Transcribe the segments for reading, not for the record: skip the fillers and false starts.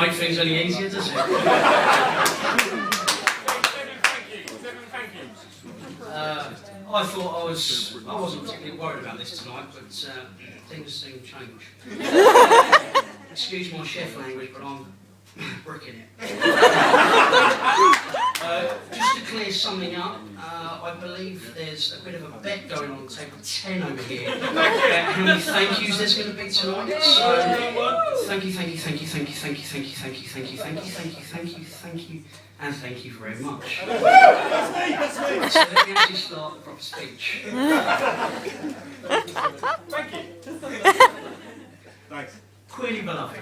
make things any easier, does it? I thought I wasn't particularly worried about this tonight, but things seem to change. Excuse my chef language, but I'm bricking it. Just to clear something up, I believe there's a bit of a bet going on table 10 over here about how many thank yous there's going to be tonight. So thank you, and thank you very much. So let me actually start the proper speech. Thank you. Thanks. Queerly beloved.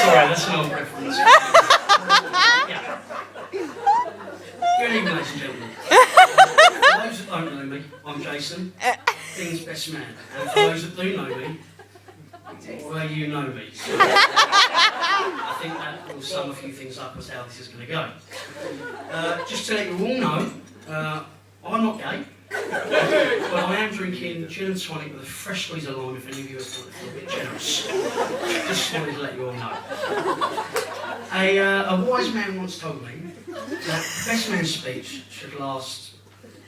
Sorry, that's an old reference. Yeah. Good evening, ladies and gentlemen. For those that don't know me, I'm Jason, Dean's best man. And for those that do know me, well, you know me. So I think that will sum a few things up as how this is going to go. Just to let you all know, I'm not gay, but I am drinking gin and tonic with a fresh squeeze of lime if any of you are feeling a bit generous. Just wanted to let you all know. A wise man once told me that the best man's speech should last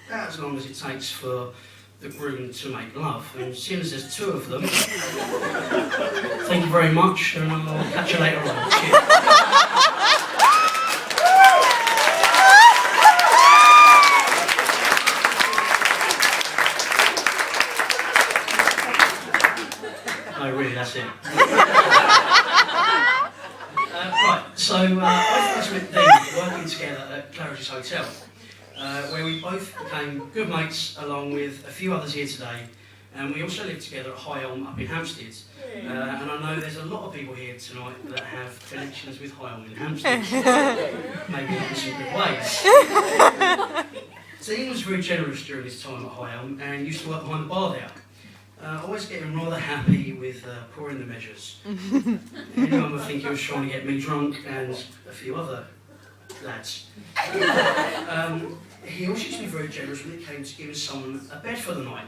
about as long as it takes for the groom to make love, and seeing as there's two of them, thank you very much, and I'll catch you later on. Cheers. No, really, that's it. Right, so I first met Dean working together at Berkeley Hotel, where we both became good mates along with a few others here today, and we also lived together at High Elm up in Hampstead. And I know there's a lot of people here tonight that have connections with High Elm in Hampstead, maybe in some good ways. Dean was very generous during his time at High Elm and used to work behind the bar there. Always getting rather happy with pouring the measures. Anyone would think he was trying to get me drunk and a few other lads. He also used to be very generous when it came to giving someone a bed for the night.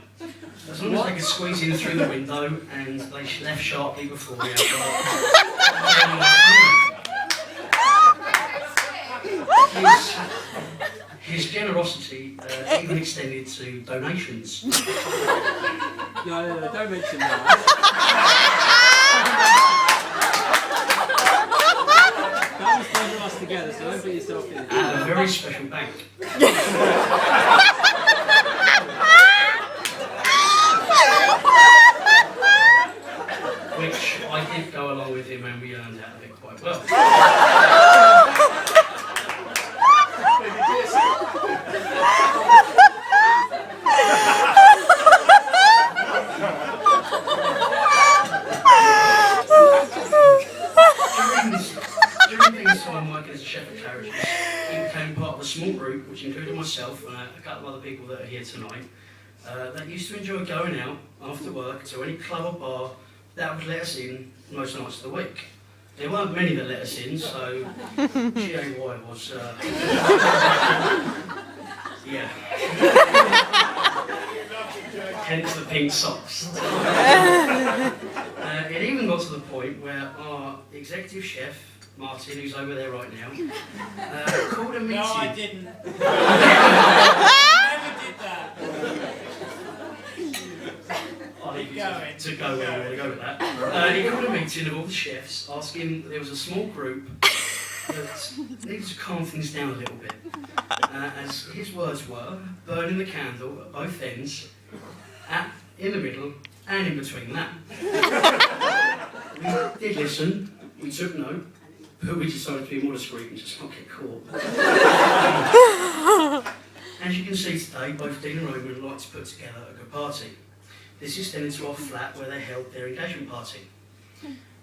As long as they could squeeze in through the window and they left sharply before we had his generosity even extended to donations. No, don't mention that. That was both of us together, so don't put yourself in. At a very special bank. Which I did go along with him and we earned out of it quite well. As a chef at Claridge's, he became part of a small group which included myself and a couple of other people that are here tonight that used to enjoy going out after work to any club or bar that would let us in most nights of the week. There weren't many that let us in, so GAY was yeah. Hence the pink socks. It even got to the point where our executive chef Martin, who's over there right now, called a meeting. No, I didn't. I never did that. I'll leave you to go where you want to go with that. He called a meeting of all the chefs, asking there was a small group that needed to calm things down a little bit. As his words were, burning the candle at both ends, in the middle, and in between that. We did listen, we took note, but we decided to be more discreet and just not get caught. As you can see today, both Dean and Roman like to put together a good party. This extended to our flat where they held their engagement party.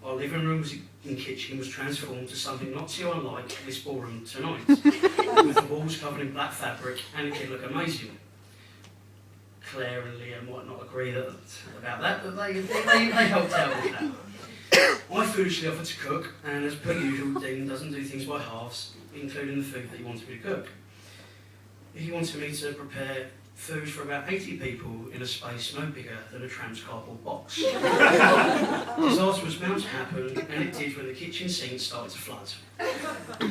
Our living room and kitchen was transformed to something not too unlike this ballroom tonight, with the walls covered in black fabric and it did look amazing. Claire and Liam might not agree about that, but they helped out with that. I foolishly offered to cook, and as per usual, Dean doesn't do things by halves, including the food that he wanted me to cook. He wanted me to prepare food for about 80 people in a space no bigger than a tram's cardboard box. Disaster was bound to happen, and it did when the kitchen sink started to flood.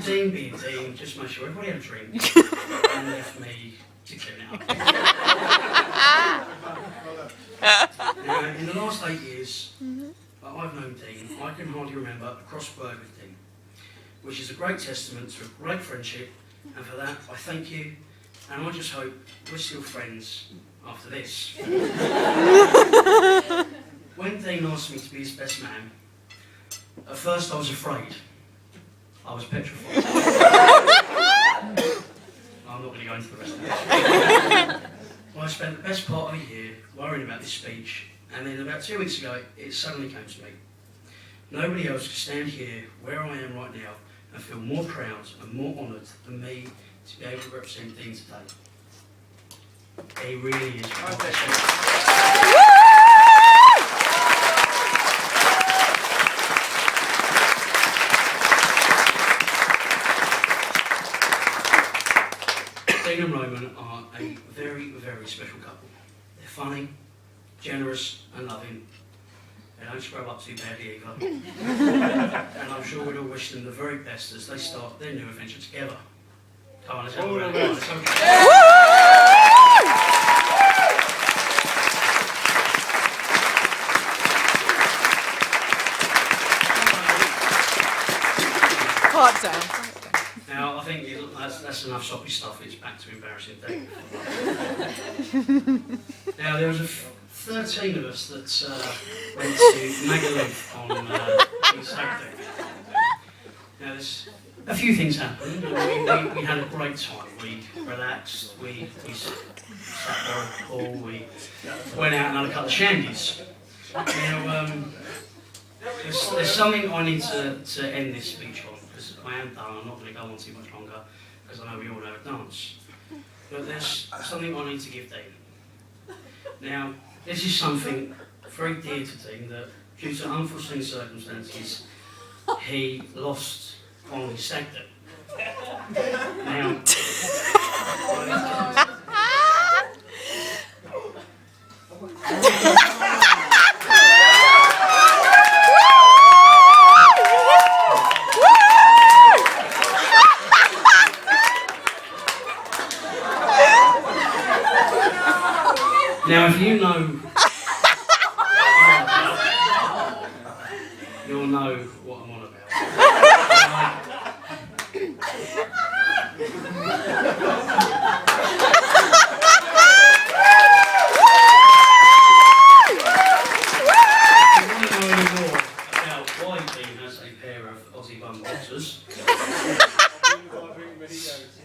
Dean being Dean, just made sure everybody had a drink, and left me to clean it up. Now, in the last 8 years that I've known Dean, I can hardly remember a cross word with Dean, which is a great testament to a great friendship, and for that I thank you, and I just hope we're still friends after this. When Dean asked me to be his best man, at first I was afraid. I was petrified. I'm not going to go into the rest of it. Well, I spent the best part of a year worrying about this speech, and then about 2 weeks ago, it suddenly came to me. Nobody else could stand here, where I am right now, and feel more proud and more honoured than me to be able to represent Dean today. He really is. Dean and Roman are a very, very special couple. They're funny, generous and loving. They don't scrub up too badly either. And I'm sure we'd all wish them the very best as they start their new adventure together. Come on, let's have a round of applause. Heart down. Now, I think that's enough soppy stuff. It's back to embarrassing Dean. Now, there was 13 of us that went to Magaluf on Saturday. Now, there's a few things happened. We had a great time. We relaxed. We sat by the pool. We went out and had a couple of shandies. Now, there's something I need to end this speech on, because I am done. I'm not going to go on too much longer, because I know we all know a dance. But there's something I need to give Dean. Now, this is something very dear to Dean, that due to unforeseen circumstances, he lost on his stag do. Now, now, if you know, you'll know what I'm on about. If you want to know any more about why Dean has a pair of Aussie bum boxers,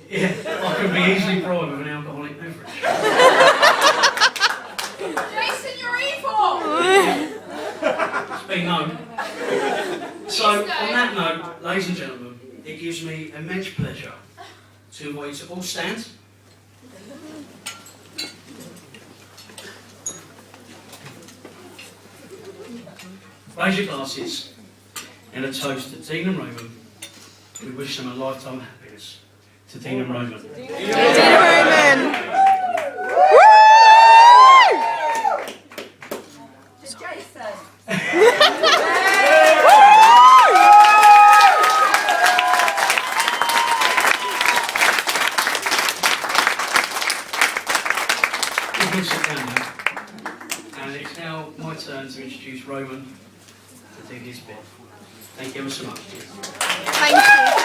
yeah, I can be easily bribed with an alcoholic beverage. Jason, you're evil! It's been known. So, on that note, ladies and gentlemen, it gives me immense pleasure to invite you to all stand. Raise your glasses in a toast to Dean and Roman. We wish them a lifetime of happiness. To Dean and Roman. Dean Roman. To Jason. And it's now my turn to introduce Roman to do his bit. Thank you ever so much. Thank you.